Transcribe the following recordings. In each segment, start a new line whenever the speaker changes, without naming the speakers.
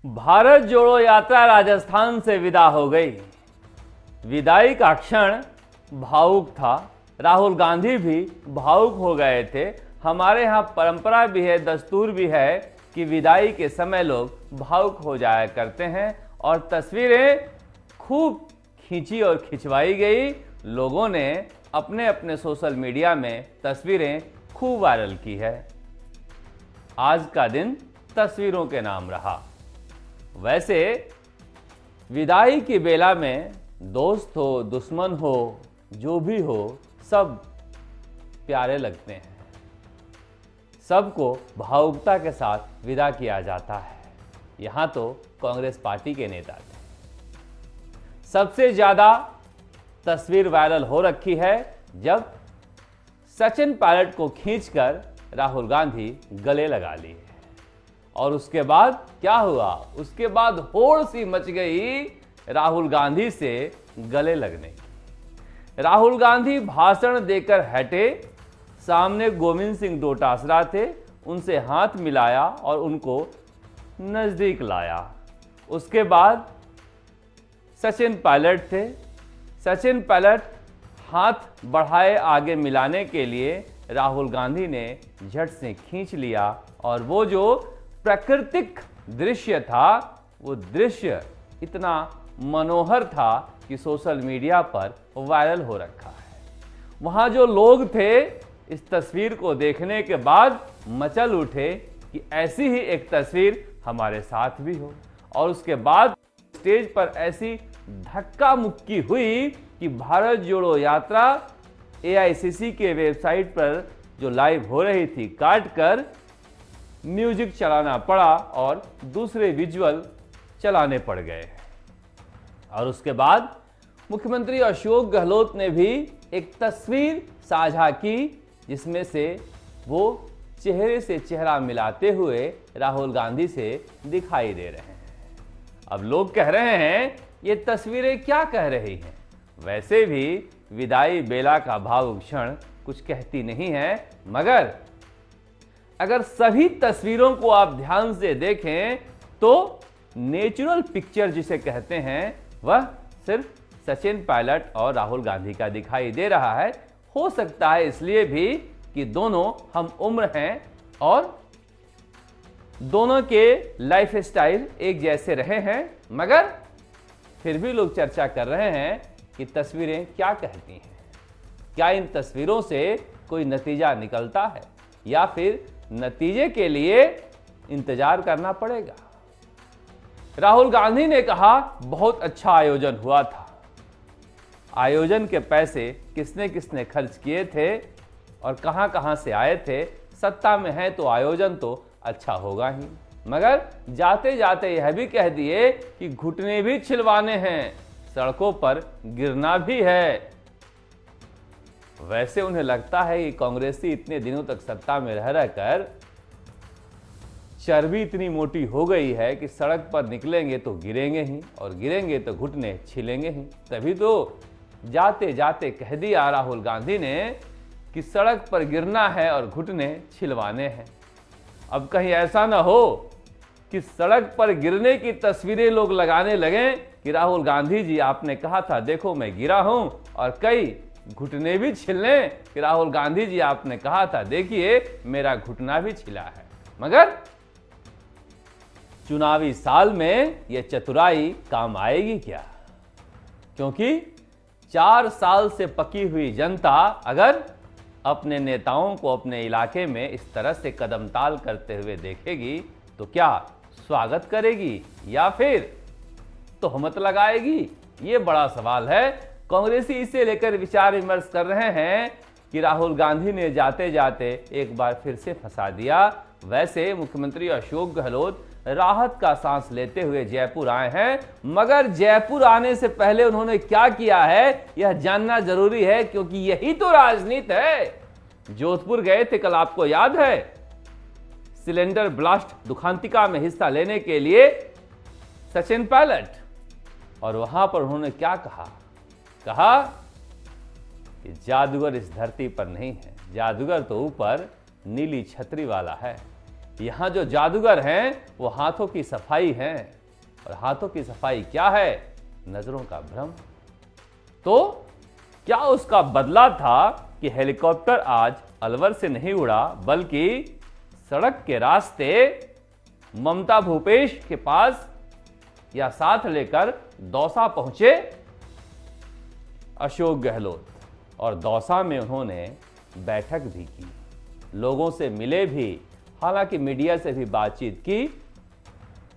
भारत जोड़ो यात्रा राजस्थान से विदा हो गई। विदाई का क्षण भावुक था। राहुल गांधी भी भावुक हो गए थे। हमारे यहाँ परंपरा भी है, दस्तूर भी है कि विदाई के समय लोग भावुक हो जाया करते हैं और तस्वीरें खूब खींची और खिंचवाई गई। लोगों ने अपने अपने सोशल मीडिया में तस्वीरें खूब वायरल की है। आज का दिन तस्वीरों के नाम रहा। वैसे विदाई की बेला में दोस्त हो, दुश्मन हो, जो भी हो, सब प्यारे लगते हैं। सबको भावुकता के साथ विदा किया जाता है। यहां तो कांग्रेस पार्टी के नेता थे। सबसे ज्यादा तस्वीर वायरल हो रखी है जब सचिन पायलट को खींचकर राहुल गांधी गले लगा लिए और उसके बाद क्या हुआ? उसके बाद होड़ सी मच गई राहुल गांधी से गले लगने की। राहुल गांधी भाषण देकर हटे। सामने गोविंद सिंह डोटासरा थे, उनसे हाथ मिलाया और उनको नजदीक लाया। उसके बाद सचिन पायलट थे। सचिन पायलट हाथ बढ़ाए आगे मिलाने के लिए राहुल गांधी ने झट से खींच लिया और वो जो प्राकृतिक दृश्य था, वो दृश्य इतना मनोहर था कि सोशल मीडिया पर वायरल हो रखा है। वहां जो लोग थे इस तस्वीर को देखने के बाद मचल उठे कि ऐसी ही एक तस्वीर हमारे साथ भी हो। और उसके बाद स्टेज पर ऐसी धक्का मुक्की हुई कि भारत जोड़ो यात्रा एआईसीसी के वेबसाइट पर जो लाइव हो रही थी काट कर म्यूजिक चलाना पड़ा और दूसरे विजुअल चलाने पड़ गए। और उसके बाद मुख्यमंत्री अशोक गहलोत ने भी एक तस्वीर साझा की जिसमें से वो चेहरे से चेहरा मिलाते हुए राहुल गांधी से दिखाई दे रहे हैं। अब लोग कह रहे हैं ये तस्वीरें क्या कह रही हैं? वैसे भी विदाई बेला का भावुक क्षण कुछ कहती नहीं है, मगर अगर सभी तस्वीरों को आप ध्यान से देखें तो नेचुरल पिक्चर जिसे कहते हैं वह सिर्फ सचिन पायलट और राहुल गांधी का दिखाई दे रहा है। हो सकता है इसलिए भी कि दोनों हम उम्र हैं और दोनों के लाइफ स्टाइल एक जैसे रहे हैं, मगर फिर भी लोग चर्चा कर रहे हैं कि तस्वीरें क्या कहती हैं। क्या इन तस्वीरों से कोई नतीजा निकलता है या फिर नतीजे के लिए इंतजार करना पड़ेगा? राहुल गांधी ने कहा बहुत अच्छा आयोजन हुआ था। आयोजन के पैसे किसने किसने खर्च किए थे और कहां कहां से आए थे? सत्ता में है तो आयोजन तो अच्छा होगा ही, मगर जाते जाते यह भी कह दिए कि घुटने भी छिलवाने हैं, सड़कों पर गिरना भी है। वैसे उन्हें लगता है कि कांग्रेसी इतने दिनों तक सत्ता में रह रहकर चर्बी इतनी मोटी हो गई है कि सड़क पर निकलेंगे तो गिरेंगे ही और गिरेंगे तो घुटने छिलेंगे ही। तभी तो जाते जाते कह दिया राहुल गांधी ने कि सड़क पर गिरना है और घुटने छिलवाने हैं। अब कहीं ऐसा ना हो कि सड़क पर गिरने की तस्वीरें लोग लगाने लगे कि राहुल गांधी जी आपने कहा था देखो मैं गिरा हूं, और कई घुटने भी छिलने कि राहुल गांधी जी आपने कहा था देखिए मेरा घुटना भी छिला है। मगर चुनावी साल में यह चतुराई काम आएगी क्या? क्योंकि 4 साल से पकी हुई जनता अगर अपने नेताओं को अपने इलाके में इस तरह से कदमताल करते हुए देखेगी तो क्या स्वागत करेगी या फिर तोहमत लगाएगी? ये बड़ा सवाल है। कांग्रेसी इसे लेकर विचार विमर्श कर रहे हैं कि राहुल गांधी ने जाते जाते एक बार फिर से फंसा दिया। वैसे मुख्यमंत्री अशोक गहलोत राहत का सांस लेते हुए जयपुर आए हैं, मगर जयपुर आने से पहले उन्होंने क्या किया है यह जानना जरूरी है, क्योंकि यही तो राजनीति है। जोधपुर गए थे कल, आपको याद है, सिलेंडर ब्लास्ट दुखांतिका में हिस्सा लेने के लिए सचिन पायलट, और वहां पर उन्होंने क्या कहा कि जादूगर इस धरती पर नहीं है, जादूगर तो ऊपर नीली छतरी वाला है। यहां जो जादूगर हैं वो हाथों की सफाई है, और हाथों की सफाई क्या है? नजरों का भ्रम। तो क्या उसका बदला था कि हेलीकॉप्टर आज अलवर से नहीं उड़ा, बल्कि सड़क के रास्ते ममता भूपेश के पास या साथ लेकर दौसा पहुंचे अशोक गहलोत, और दौसा में उन्होंने बैठक भी की, लोगों से मिले भी, हालांकि मीडिया से भी बातचीत की।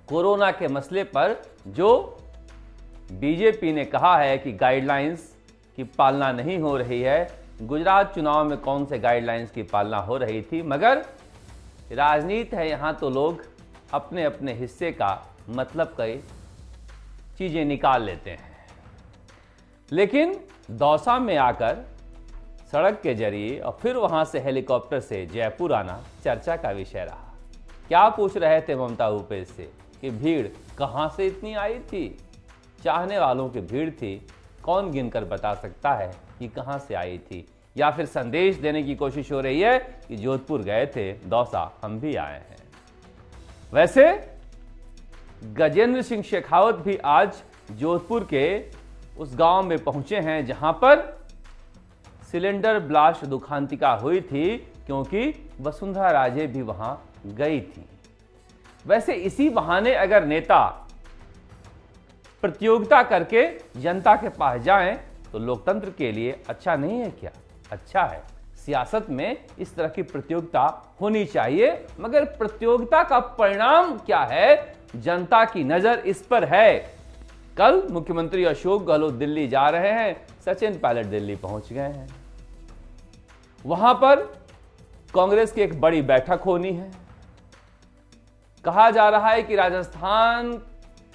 कोरोना के मसले पर जो बीजेपी ने कहा है कि गाइडलाइंस की पालना नहीं हो रही है, गुजरात चुनाव में कौन से गाइडलाइंस की पालना हो रही थी, मगर राजनीति है, यहां तो लोग अपने अपने हिस्से का मतलब कई चीजें निकाल लेते हैं। लेकिन दौसा में आकर सड़क के जरिए और फिर वहां से हेलीकॉप्टर से जयपुर आना चर्चा का विषय रहा। क्या पूछ रहे थे ममता भूपेश से कि भीड़ कहां से इतनी आई थी? चाहने वालों की भीड़ थी, कौन गिनकर बता सकता है कि कहां से आई थी? या फिर संदेश देने की कोशिश हो रही है कि जोधपुर गए थे, दौसा हम भी आए हैं। वैसे गजेंद्र सिंह शेखावत भी आज जोधपुर के उस गांव में पहुंचे हैं जहां पर सिलेंडर ब्लास्ट दुखांतिका हुई थी, क्योंकि वसुंधरा राजे भी वहां गई थी। वैसे इसी बहाने अगर नेता प्रतियोगिता करके जनता के पास जाएं तो लोकतंत्र के लिए अच्छा नहीं है क्या? अच्छा है। सियासत में इस तरह की प्रतियोगिता होनी चाहिए, मगर प्रतियोगिता का परिणाम क्या है, जनता की नजर इस पर है। कल मुख्यमंत्री अशोक गहलोत दिल्ली जा रहे हैं, सचिन पायलट दिल्ली पहुंच गए हैं। वहां पर कांग्रेस की एक बड़ी बैठक होनी है। कहा जा रहा है कि राजस्थान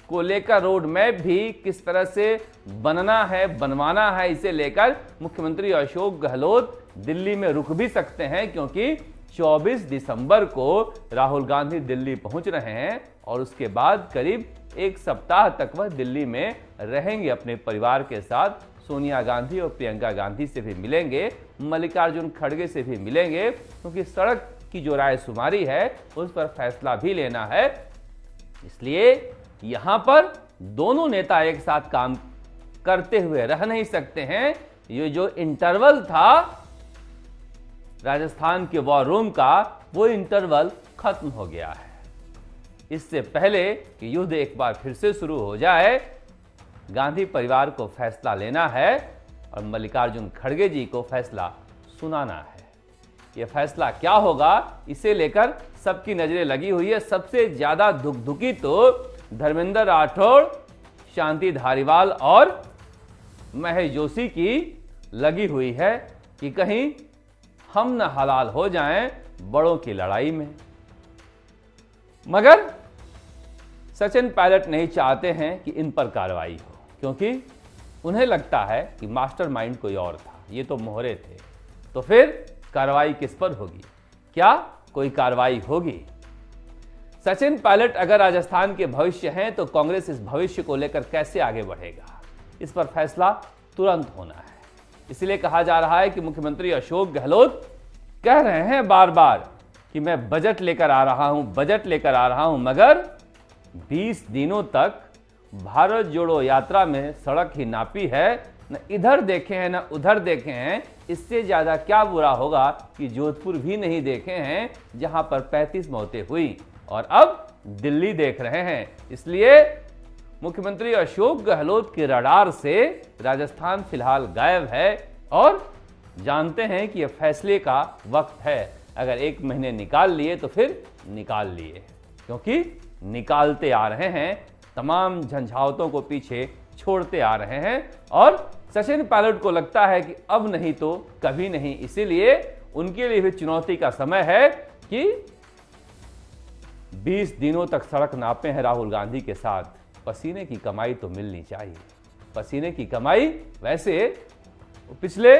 को लेकर रोड मैप भी किस तरह से बनना है, बनवाना है, इसे लेकर मुख्यमंत्री अशोक गहलोत दिल्ली में रुक भी सकते हैं, क्योंकि 24 दिसंबर को राहुल गांधी दिल्ली पहुंच रहे हैं और उसके बाद करीब एक सप्ताह तक वह दिल्ली में रहेंगे अपने परिवार के साथ। सोनिया गांधी और प्रियंका गांधी से भी मिलेंगे, मल्लिकार्जुन खड़गे से भी मिलेंगे, क्योंकि सड़क की जो रायशुमारी है उस पर फैसला भी लेना है। इसलिए यहां पर दोनों नेता एक साथ काम करते हुए रह नहीं सकते हैं। ये जो इंटरवल था राजस्थान के वॉर रूम का, वो इंटरवल खत्म हो गया है। इससे पहले कि युद्ध एक बार फिर से शुरू हो जाए, गांधी परिवार को फैसला लेना है और मल्लिकार्जुन खड़गे जी को फैसला सुनाना है। यह फैसला क्या होगा, इसे लेकर सबकी नजरें लगी हुई है। सबसे ज्यादा धुकधुकी तो धर्मेंद्र राठौड़, शांति धारीवाल और महेश जोशी की लगी हुई है कि कहीं हम न हलाल हो जाएं बड़ों की लड़ाई में। मगर सचिन पायलट नहीं चाहते हैं कि इन पर कार्रवाई हो, क्योंकि उन्हें लगता है कि मास्टरमाइंड कोई और था, ये तो मोहरे थे। तो फिर कार्रवाई किस पर होगी? क्या कोई कार्रवाई होगी? सचिन पायलट अगर राजस्थान के भविष्य हैं तो कांग्रेस इस भविष्य को लेकर कैसे आगे बढ़ेगा, इस पर फैसला तुरंत होना है। इसलिए कहा जा रहा है कि मुख्यमंत्री अशोक गहलोत कह रहे हैं बार बार कि मैं बजट लेकर आ रहा हूं, बजट लेकर आ रहा हूं, मगर 20 दिनों तक भारत जोड़ो यात्रा में सड़क ही नापी है, न इधर देखे हैं न उधर देखे हैं। इससे ज्यादा क्या बुरा होगा कि जोधपुर भी नहीं देखे हैं जहां पर 35 मौतें हुई, और अब दिल्ली देख रहे हैं। इसलिए मुख्यमंत्री अशोक गहलोत के रडार से राजस्थान फिलहाल गायब है, और जानते हैं कि यह फैसले का वक्त है। अगर 1 महीने निकाल लिए तो फिर निकाल लिए, क्योंकि निकालते आ रहे हैं, तमाम झंझावतों को पीछे छोड़ते आ रहे हैं। और सचिन पायलट को लगता है कि अब नहीं तो कभी नहीं, इसीलिए उनके लिए भी चुनौती का समय है कि 20 दिनों तक सड़क नापे हैं राहुल गांधी के साथ। पसीने की कमाई तो मिलनी चाहिए। पसीने की कमाई वैसे पिछले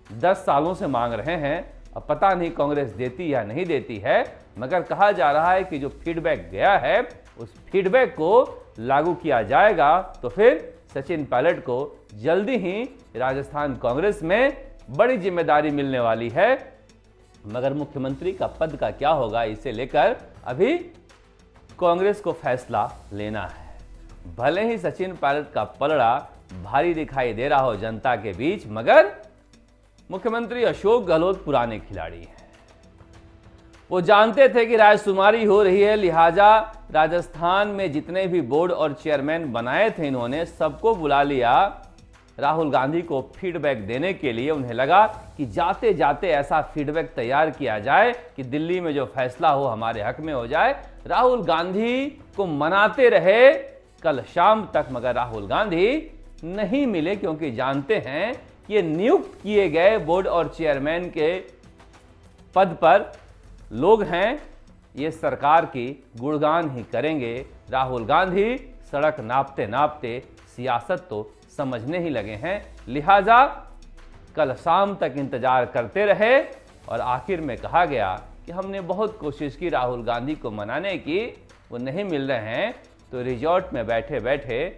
10 सालों से मांग रहे हैं, अब पता नहीं कांग्रेस देती या नहीं देती है, मगर कहा जा रहा है कि जो फीडबैक गया है उस फीडबैक को लागू किया जाएगा तो फिर सचिन पायलट को जल्दी ही राजस्थान कांग्रेस में बड़ी जिम्मेदारी मिलने वाली है। मगर मुख्यमंत्री का पद का क्या होगा, इसे लेकर अभी कांग्रेस को फैसला लेना है। भले ही सचिन पायलट का पलड़ा भारी दिखाई दे रहा हो जनता के बीच, मगर मुख्यमंत्री अशोक गहलोत पुराने खिलाड़ी हैं। वो जानते थे कि राजकुमारी हो रही है, लिहाजा राजस्थान में जितने भी बोर्ड और चेयरमैन बनाए थे इन्होंने सबको बुला लिया राहुल गांधी को फीडबैक देने के लिए। उन्हें लगा कि जाते जाते ऐसा फीडबैक तैयार किया जाए कि दिल्ली में जो फैसला हो हमारे हक में हो जाए। राहुल गांधी को मनाते रहे कल शाम तक, मगर राहुल गांधी नहीं मिले, क्योंकि जानते हैं कि ये नियुक्त किए गए बोर्ड और चेयरमैन के पद पर लोग हैं, ये सरकार की गुणगान ही करेंगे। राहुल गांधी सड़क नापते नापते सियासत तो समझने ही लगे हैं, लिहाजा कल शाम तक इंतजार करते रहे और आखिर में कहा गया कि हमने बहुत कोशिश की राहुल गांधी को मनाने की, वो नहीं मिल रहे हैं, तो रिजॉर्ट में बैठे बैठे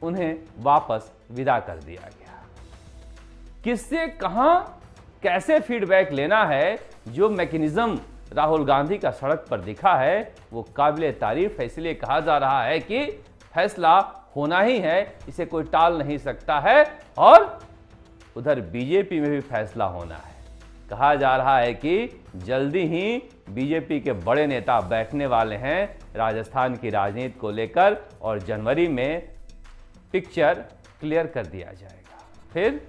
उन्हें वापस विदा कर दिया गया। किससे कहां कैसे फीडबैक लेना है, जो मैकेनिज्म राहुल गांधी का सड़क पर दिखा है वो काबिले तारीफ है। इसलिए कहा जा रहा है कि फैसला होना ही है, इसे कोई टाल नहीं सकता है। और उधर बीजेपी में भी फैसला होना है। कहा जा रहा है कि जल्दी ही बीजेपी के बड़े नेता बैठने वाले हैं राजस्थान की राजनीति को लेकर, और जनवरी में पिक्चर क्लियर कर दिया जाएगा। फिर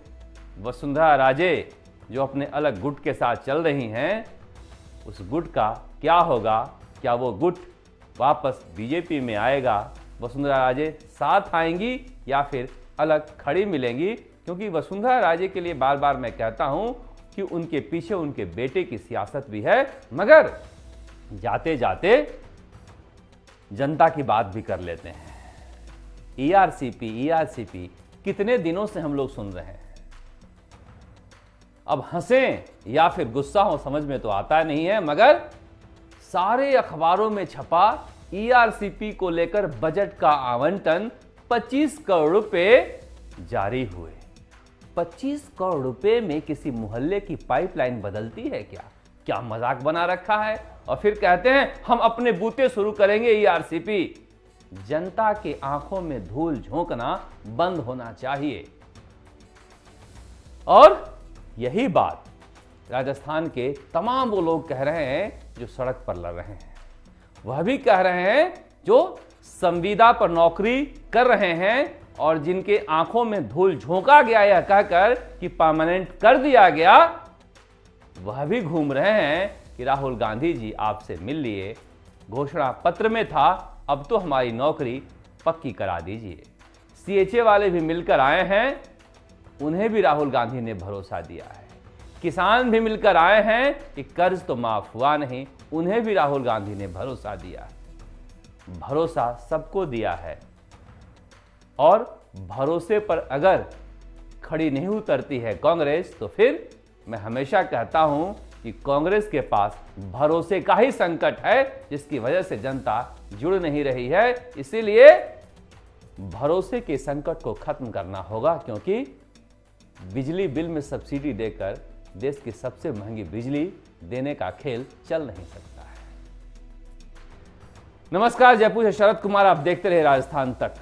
वसुंधरा राजे जो अपने अलग गुट के साथ चल रही हैं, उस गुट का क्या होगा? क्या वो गुट वापस बीजेपी में आएगा? वसुंधरा राजे साथ आएंगी या फिर अलग खड़ी मिलेंगी? क्योंकि वसुंधरा राजे के लिए बार बार मैं कहता हूं कि उनके पीछे उनके बेटे की सियासत भी है, मगर जाते जाते जनता की बात भी कर लेते हैं। ईआरसीपी कितने दिनों से हम लोग सुन रहे हैं। अब हंसें या फिर गुस्सा हो समझ में तो आता नहीं है, मगर सारे अखबारों में छपा ईआरसीपी को लेकर बजट का आवंटन 25 करोड़ रुपए जारी हुए। 25 करोड़ रुपए में किसी मोहल्ले की पाइपलाइन बदलती है क्या? क्या मजाक बना रखा है? और फिर कहते हैं हम अपने बूते शुरू करेंगे ईआरसीपी। जनता के आंखों में धूल झोंकना बंद होना चाहिए। और यही बात राजस्थान के तमाम वो लोग कह रहे हैं जो सड़क पर लड़ रहे हैं। वह भी कह रहे हैं जो संविदा पर नौकरी कर रहे हैं और जिनके आंखों में धूल झोंका गया यह कहकर कि परमानेंट कर दिया गया, वह भी घूम रहे हैं कि राहुल गांधी जी आपसे मिल लिए, घोषणा पत्र में था, अब तो हमारी नौकरी पक्की करा दीजिए। सीएचए वाले भी मिलकर आए हैं, उन्हें भी राहुल गांधी ने भरोसा दिया है। किसान भी मिलकर आए हैं कि कर्ज तो माफ हुआ नहीं, उन्हें भी राहुल गांधी ने भरोसा दिया। भरोसा सबको दिया है, और भरोसे पर अगर खड़ी नहीं उतरती है कांग्रेस, तो फिर मैं हमेशा कहता हूं कि कांग्रेस के पास भरोसे का ही संकट है, जिसकी वजह से जनता जुड़ नहीं रही है। इसीलिए भरोसे के संकट को खत्म करना होगा, क्योंकि बिजली बिल में सब्सिडी देकर देश की सबसे महंगी बिजली देने का खेल चल नहीं सकता है। नमस्कार, जयपुर से शरद कुमार, आप देखते रहे राजस्थान तक।